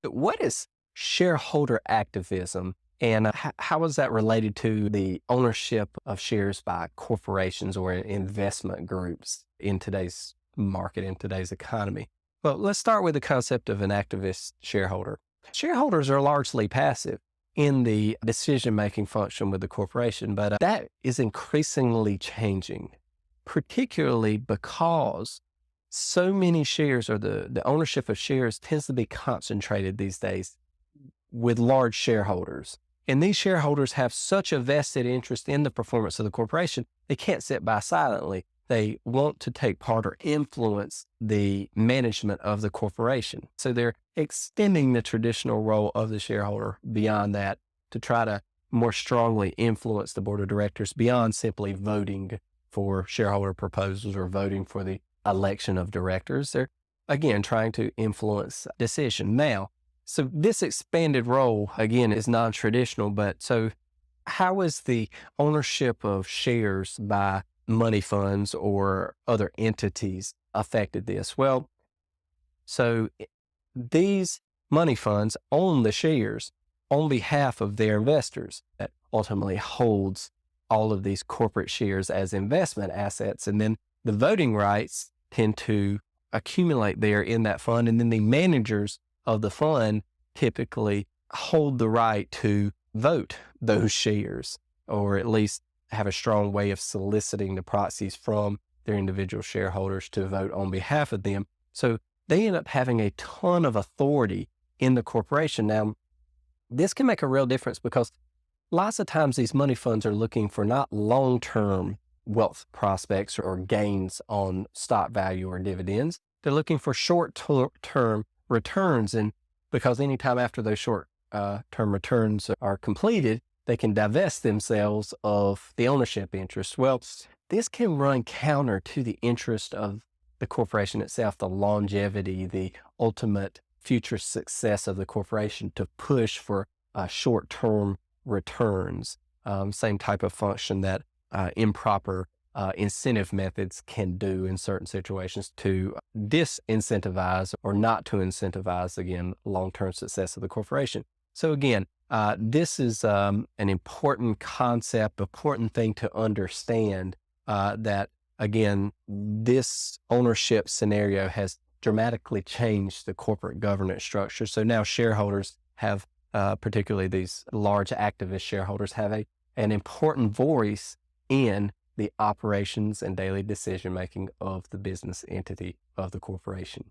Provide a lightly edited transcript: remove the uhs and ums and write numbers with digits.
What is shareholder activism, and how is that related to the ownership of shares by corporations or investment groups in today's market, in today's economy? Well, let's start with the concept of an activist shareholder. Shareholders are largely passive in the decision making function with the corporation, but that is increasingly changing, particularly because so many shares, or the ownership of shares tends to be concentrated these days with large shareholders. And these shareholders have such a vested interest in the performance of the corporation, they can't sit by silently. They want to take part or influence the management of the corporation. So they're extending the traditional role of the shareholder beyond that to try to more strongly influence the board of directors beyond simply voting for shareholder proposals or voting for the election of directors. They're, again, trying to influence decision. Now, so this expanded role, again, is non-traditional, but so how is the ownership of shares by money funds or other entities affected this? Well, so these money funds own the shares on behalf of their investors that ultimately holds all of these corporate shares as investment assets. And then the voting rights tend to accumulate there in that fund. And then the managers of the fund typically hold the right to vote those shares, or at least have a strong way of soliciting the proxies from their individual shareholders to vote on behalf of them. So they end up having a ton of authority in the corporation. Now, this can make a real difference because lots of times these money funds are looking for not long-term wealth prospects or gains on stock value or dividends. They're looking for short-term returns. And because anytime after those short-term returns are completed, they can divest themselves of the ownership interest. Well, this can run counter to the interest of the corporation itself, the longevity, the ultimate future success of the corporation to push for short-term returns. Same type of function that improper incentive methods can do in certain situations to disincentivize or not to incentivize, again, long-term success of the corporation. So again, this is an important concept, important thing to understand, that, again, this ownership scenario has dramatically changed the corporate governance structure. So now shareholders have, particularly these large activist shareholders, have an important voice in the operations and daily decision-making of the business entity of the corporation.